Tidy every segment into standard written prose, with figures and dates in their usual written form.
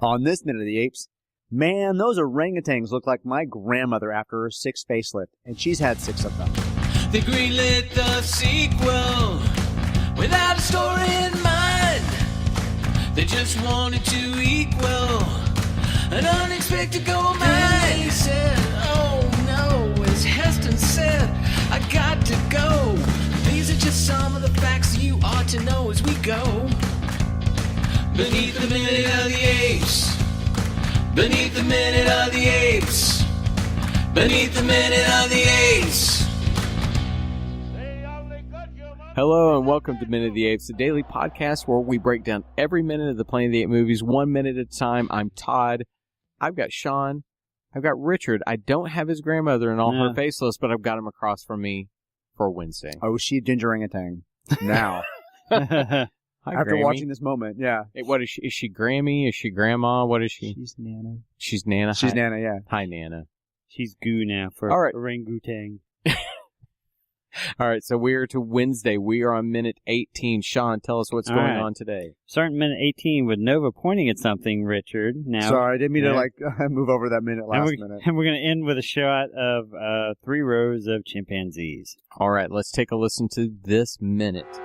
On this Minute of the Apes, man, those orangutans look like my grandmother after her 6th facelift, and she's had 6 of them. They greenlit the sequel without a story in mind. They just wanted to equal an unexpected gold mine. He said, oh no, as Heston said, I got to go. These are just some of the facts you ought to know as we go. Beneath the Minute of the Apes. Beneath the Minute of the Apes. Beneath the Minute of the Apes. Hello and welcome to Minute of the Apes, the daily podcast where we break down every minute of the Planet of the Apes movies, 1 minute at a time. I'm Todd. I've got Sean. I've got Richard. I don't have his grandmother and all her faceless, but I've got him across from me for Wednesday. Oh, she a ginger orangutan now. Hi, After Grammy. watching this moment, yeah. Hey, what is she? Is she Grammy? Is she Grandma? What is she? She's Nana. She's Nana. She's Hi. Nana, yeah. Hi, Nana. She's goo now for All right. orangutan. All right, so we are to Wednesday. We are on minute 18. Sean, tell us what's going on today. Starting minute 18 with Nova pointing at something, Richard. Now, Sorry, I didn't mean to move over that minute last minute. And we're going to end with a shot of 3 rows of chimpanzees. All right, let's take a listen to this minute.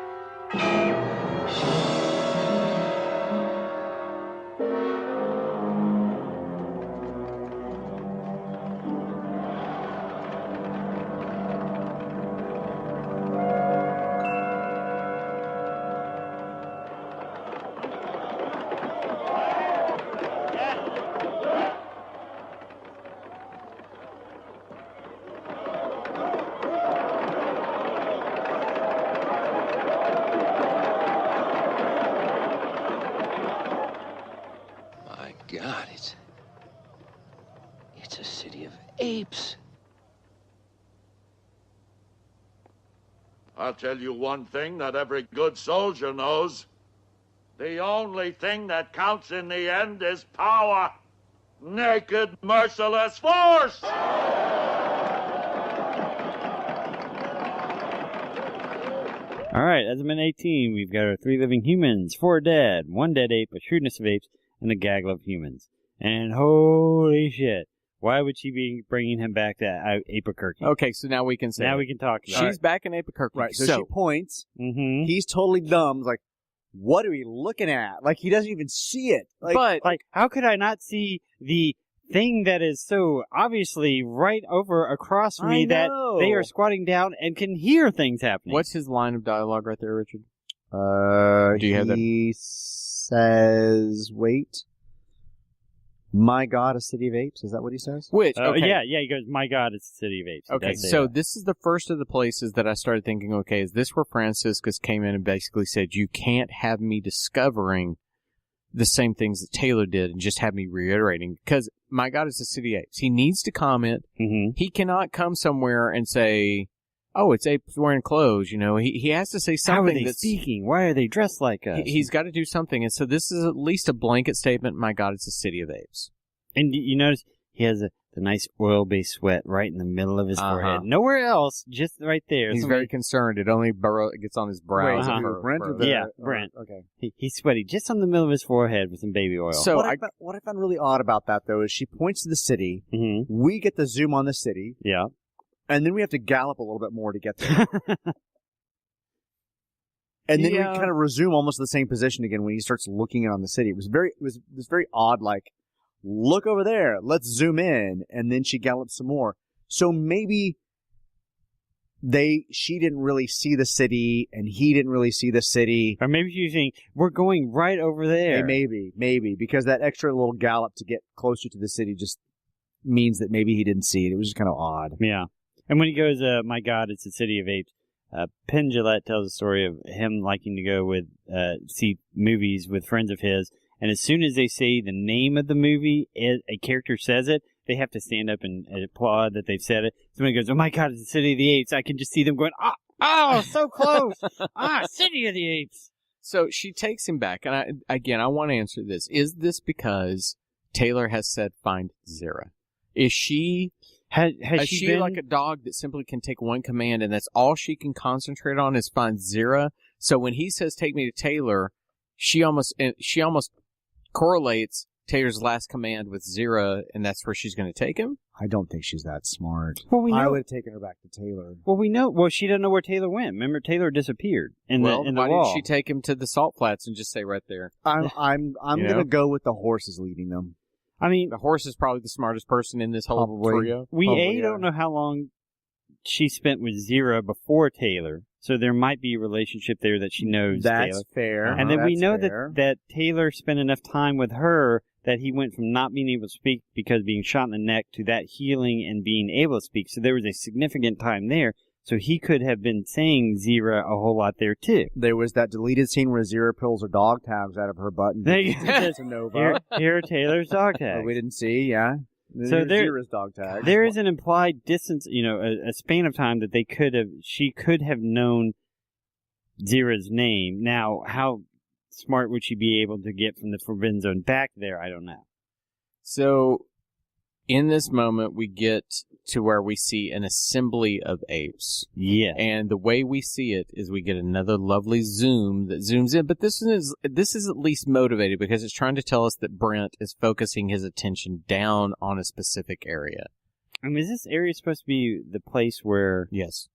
God, it's a city of apes. I'll tell you one thing that every good soldier knows. The only thing that counts in the end is power. Naked, merciless force! All right, as of minute 18, we've got our 3 living humans, 4 dead, 1 dead ape, a shrewdness of apes, and a gaggle of humans. And holy shit, why would she be bringing him back to Albuquerque? Okay, so now we can say we can talk about she's back in Albuquerque. Right, so she points. Mm-hmm. He's totally dumb. He's like, what are we looking at? Like, he doesn't even see it. But how could I not see the thing that is so obviously right over across from me that they are squatting down and can hear things happening? What's his line of dialogue right there, Richard? Do you have that? He says, wait. My God, a city of apes? Is that what he says? Which, okay. Yeah, he goes, my God, it's the city of apes. Okay, so this is the first of the places that I started thinking, okay, is this where Franciscus came in and basically said, you can't have me discovering the same things that Taylor did and just have me reiterating? Because, my God, it's the city of apes. He needs to comment. Mm-hmm. He cannot come somewhere and say, oh, it's apes wearing clothes. You know, he has to say something. How are they speaking? Why are they dressed like us? He's got to do something. And so this is at least a blanket statement. My God, it's a city of apes. And you notice he has the nice oil-based sweat right in the middle of his forehead. Nowhere else, just right there. He's very concerned. It only gets on his brow. Wait, Brent or Brent. Okay. He's sweaty just on the middle of his forehead with some baby oil. So what I found really odd about that, though, is she points to the city. Mm-hmm. We get the zoom on the city. Yeah. And then we have to gallop a little bit more to get there. And then we kind of resume almost the same position again when he starts looking in on the city. It was very odd, like, look over there, let's zoom in, and then she gallops some more. So maybe she didn't really see the city, and he didn't really see the city. Or maybe she's saying, we're going right over there. Maybe, because that extra little gallop to get closer to the city just means that maybe he didn't see it. It was just kind of odd. Yeah. And when he goes, my God, it's the city of apes, Penn Jillette tells a story of him liking to go see movies with friends of his, and as soon as they say the name of the movie, a character says it, they have to stand up and applaud that they've said it. Somebody goes, oh my God, it's the city of the apes. I can just see them going, oh, so close. City of the apes. So she takes him back, and I want to answer this. Is this because Taylor has said find Zira? Is she... Has she been like a dog that simply can take one command and that's all she can concentrate on is find Zira? So when he says take me to Taylor, she almost correlates Taylor's last command with Zira, and that's where she's going to take him? I don't think she's that smart. Well, we know. I would have taken her back to Taylor. Well, we know. Well, she doesn't know where Taylor went. Remember, Taylor disappeared in the why wall. didn't she take him to the salt flats and just say right there? I'm You gonna know? go with the horses leading them. I mean, The horse is probably the smartest person in this whole Probably. trio. we Probably, don't know how long she spent with Zira before Taylor, so there might be a relationship there that she knows That's Taylor. fair. And then we That's know fair. that Taylor spent enough time with her that he went from not being able to speak because of being shot in the neck to that healing and being able to speak. So there was a significant time there. So he could have been saying Zira a whole lot there too. There was that deleted scene where Zira pulls her dog tags out of her butt and There you gives go. it to Nova. Here are Taylor's dog But tags. we didn't see, yeah. So Here's there- Zira's dog tag. There is an implied distance, a span of time that she could have known Zira's name. Now, how smart would she be able to get from the Forbidden Zone back there? I don't know. So, in this moment, we get to where we see an assembly of apes. Yeah. And the way we see it is we get another lovely zoom that zooms in. But this is at least motivated because it's trying to tell us that Brent is focusing his attention down on a specific area. I mean, is this area supposed to be the place where Yes.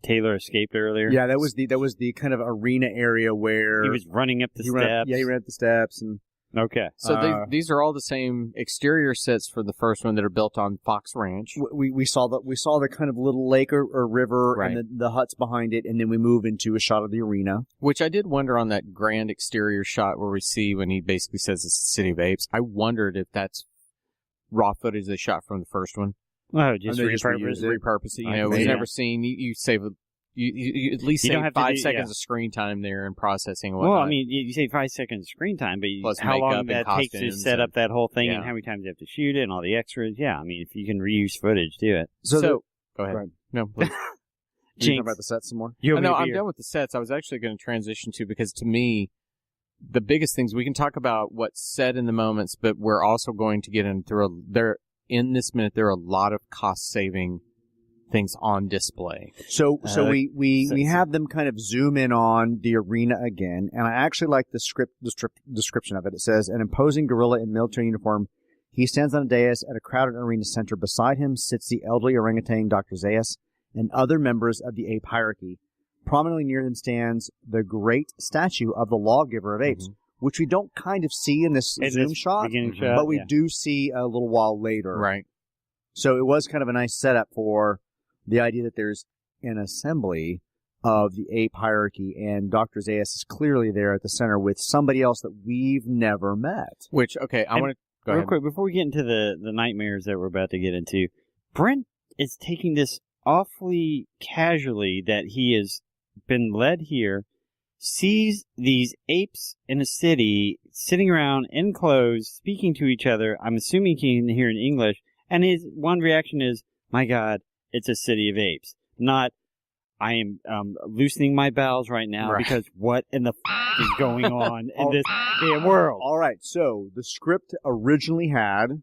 Taylor escaped earlier? Yeah, that was the kind of arena area where He was running up the he steps. ran up, he ran up the steps and Okay. So these are all the same exterior sets for the first one that are built on Fox Ranch. we saw the kind of little lake or river Right. and the huts behind it, and then we move into a shot of the arena. Which I did wonder on that grand exterior shot where we see when he basically says it's the City of Apes. I wondered if that's raw footage they shot from the first one. Oh, just And they just repurposed reused it. Repurpose it. You I know, think, we've yeah. never seen, you save, you at least You don't save have to 5 do- seconds yeah. of screen time there and processing and Well, whatnot. I mean, you say 5 seconds of screen time, but Plus how makeup long and that takes to costumes set and- up that whole thing Yeah. and how many times you have to shoot it and all the extras. Yeah, I mean, if you can reuse footage, do it. So go ahead. Right. No, please. You Jinx. talk about the set some more. You No, I'm done with the sets. I was actually going to transition to, because to me, the biggest things, we can talk about what's said in the moments, but we're also going to get into in this minute, there are a lot of cost-saving things on display. So we so- have them kind of zoom in on the arena again, and I actually like the description of it. It says, an imposing gorilla in military uniform. He stands on a dais at a crowded arena center. Beside him sits the elderly orangutan Dr. Zaius and other members of the ape hierarchy. Prominently near them stands the great statue of the lawgiver of apes, which we don't kind of see in this zoom shot, beginning shot, but we yeah. do see a little while later. Right. So it was kind of a nice setup for the idea that there's an assembly of the ape hierarchy, and Dr. Zaius is clearly there at the center with somebody else that we've never met. Which, okay, I And want to go Real ahead. quick, before we get into the nightmares that we're about to get into, Brent is taking this awfully casually that he has been led here, sees these apes in a city sitting around in clothes, speaking to each other. I'm assuming he can hear in English, and his one reaction is, my God, it's a city of apes. Not, I am loosening my bowels right now Right. because what in the is going on in this damn world? All right, so the script originally had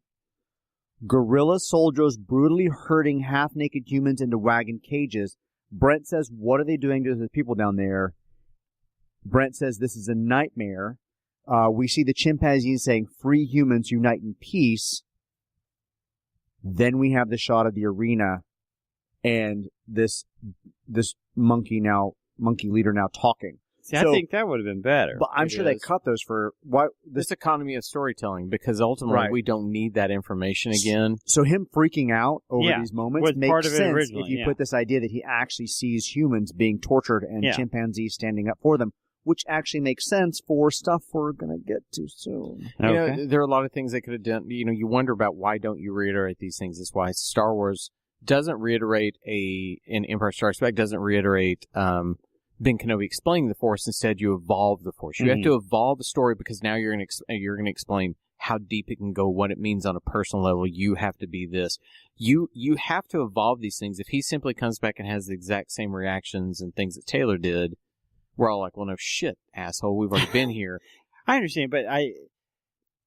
guerrilla soldiers brutally herding half-naked humans into wagon cages. Brent says, what are they doing to the people down there? Brent says, this is a nightmare. We see the chimpanzees saying, free humans unite in peace. Then we have the shot of the arena and this monkey leader now talking. See, I So- think that would have been better. But I'm It sure they is. cut those for why this. This economy of storytelling, because ultimately Right. we don't need that information again. So him freaking out over Yeah, these moments was makes part of it sense originally, if you yeah. put this idea that he actually sees humans being tortured and Yeah. chimpanzees standing up for them, which actually makes sense for stuff we're going to get to soon. You Okay. know, there are a lot of things they could have done. You know, you wonder about why don't you reiterate these things. That's why Star Wars doesn't reiterate in Empire Strikes Back doesn't reiterate Ben Kenobi explaining the Force. Instead, you evolve the Force. You have to evolve the story because now you're going to explain how deep it can go, what it means on a personal level. You have to be this. You have to evolve these things. If he simply comes back and has the exact same reactions and things that Taylor did, we're all like, well, no shit, asshole. We've already been here. I understand, but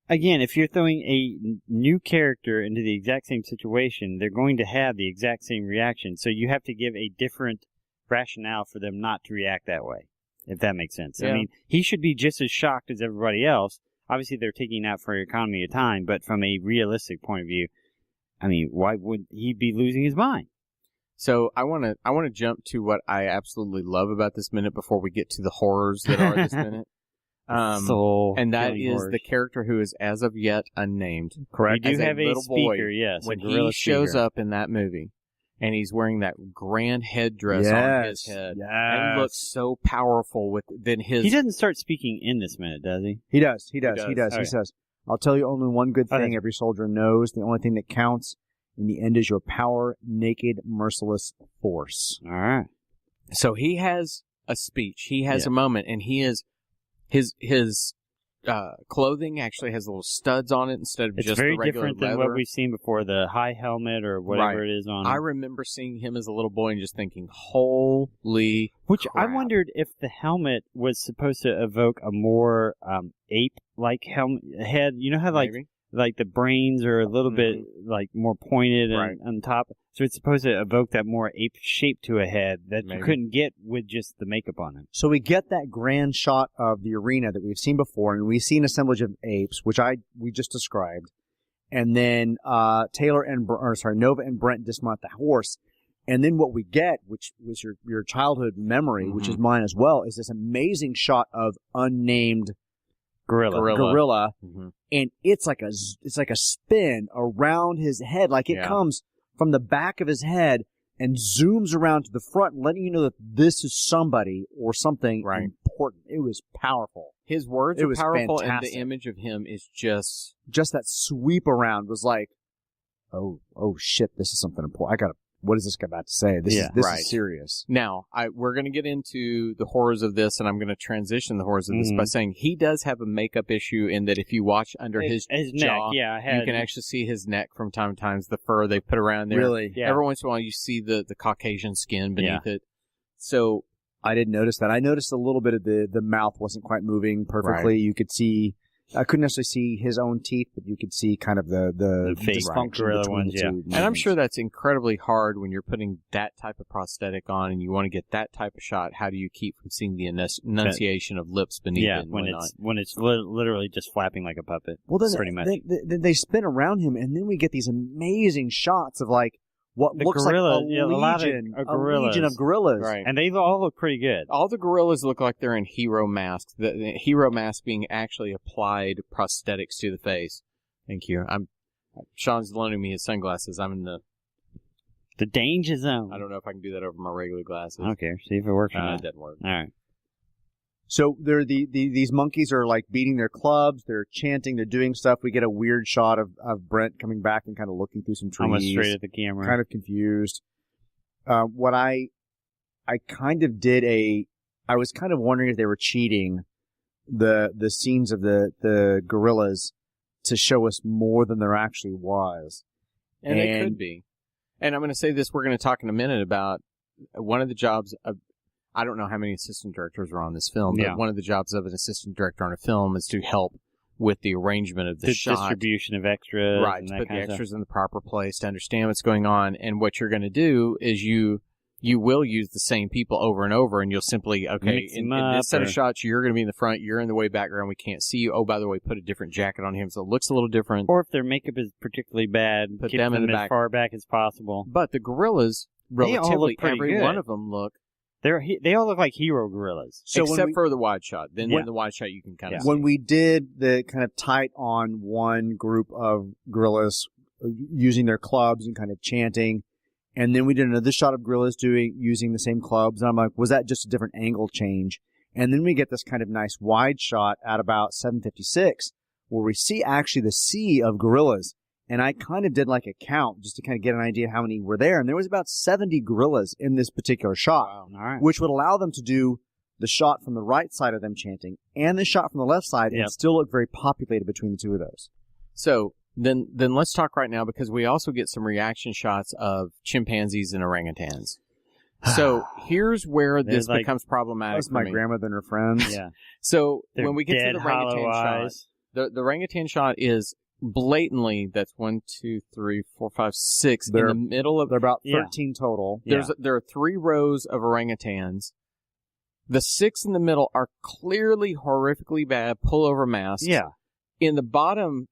again, if you're throwing a new character into the exact same situation, they're going to have the exact same reaction. So you have to give a different rationale for them not to react that way, if that makes sense. Yeah. I mean, he should be just as shocked as everybody else, obviously they're taking that for economy of time, but from a realistic point of view, I mean, why would he be losing his mind? So I want to jump to what I absolutely love about this minute before we get to the horrors that are this minute. And that is horrors. the character who is as of yet unnamed. Correct. We As do have a little boy, speaker, yes. when a gorilla he shows speaker. up in that movie, and he's wearing that grand headdress on his head, and looks so powerful with then his. He doesn't start speaking in this minute, does he? He does. He Okay. says, "I'll tell you only one good thing every soldier knows. The only thing that counts in the end is your power, naked, merciless force." All right. So he has a speech. He has a moment, and he is his clothing actually has little studs on it instead of It's just very the regular different than leather. what we've seen before, the high helmet or whatever Right. it is on. I remember seeing him as a little boy and just thinking, "Holy!" Which crap. I wondered if the helmet was supposed to evoke a more ape-like head. You know how Maybe. like the brains are a little bit like more pointed Right. and on top, so it's supposed to evoke that more ape shape to a head that Maybe. you couldn't get with just the makeup on it. So we get that grand shot of the arena that we've seen before, and we've seen Assemblage of Apes, which we just described, and then Nova and Brent dismount the horse, and then what we get, which was your childhood memory, which is mine as well, is this amazing shot of unnamed gorilla. Mm-hmm. And it's like a spin around his head, like it comes from the back of his head and zooms around to the front, letting you know that this is somebody or something important. It was powerful. His words It are was powerful, fantastic. and the image of him is just that sweep around was like, oh shit, this is something important. What is this guy about to say? This is serious. Now, we're going to get into the horrors of this, and I'm going to transition the horrors of this by saying he does have a makeup issue in that if you watch under his jaw, neck, you can actually see his neck from time to time, the fur they put around there. Really? Yeah. Every once in a while, you see the Caucasian skin beneath it. So I didn't notice that. I noticed a little bit of the mouth wasn't quite moving perfectly. You could see, I couldn't necessarily see his own teeth, but you could see kind of the fake dysfunction gorilla between ones, the two. And I'm sure that's incredibly hard when you're putting that type of prosthetic on and you want to get that type of shot. How do you keep from seeing the enunciation of lips beneath it? And when it's literally just flapping like a puppet. Well, then pretty much. they spin around him, and then we get these amazing shots of like what The looks gorillas, like a legion of gorillas. Right. And they all look pretty good. All the gorillas look like they're in hero masks. The hero mask being actually applied prosthetics to the face. Thank you. Sean's loaning me his sunglasses. I'm in The danger zone. I don't know if I can do that over my regular glasses. I don't care. See if it works or It not. doesn't work. All right. So they're these monkeys are like beating their clubs. They're chanting. They're doing stuff. We get a weird shot of Brent coming back and kind of looking through some trees. Almost straight at the camera. Kind of confused. What I kind of did I was kind of wondering if they were cheating the scenes of the gorillas to show us more than there actually was. And it could be. And I'm going to say this. We're going to talk in a minute about one of the jobs of, I don't know how many assistant directors are on this film, but one of the jobs of an assistant director on a film is to help with the arrangement of the shot. Distribution of extras. Right, and to that put the kind of extras stuff. in the proper place, to understand what's going on. And what you're going to do is you will use the same people over and over, and you'll simply, Mix in them this set up, of shots, you're going to be in the front, you're in the way background, we can't see you. Oh, by the way, put a different jacket on him so it looks a little different. Or if their makeup is particularly bad, Put keep them in the as back. far back as possible. But the gorillas, They all relatively look pretty every good. one of them look, They all look like hero gorillas. So except for the wide shot. Then Yeah. in the wide shot, you can kind of When we did the kind of tight on one group of gorillas using their clubs and kind of chanting, and then we did another shot of gorillas using the same clubs, and I'm like, was that just a different angle change? And then we get this kind of nice wide shot at about 7:56 where we see actually the sea of gorillas. And I kind of did like a count just to kind of get an idea of how many were there. And there was about 70 gorillas in this particular shot, All right. which would allow them to do the shot from the right side of them chanting and the shot from the left side and still look very populated between the two of those. So then let's talk right now, because we also get some reaction shots of chimpanzees and orangutans. So here's where this becomes problematic. That's my for me. grandmother and her friends. Yeah. So They're when we get to dead, the orangutan hollow shot, eyes. the orangutan shot is blatantly, that's 1, 2, 3, 4, 5, 6 in the middle of. They're about 13 total. There are 3 rows of orangutans. The 6 in the middle are clearly horrifically bad pullover masks. Yeah. in the bottom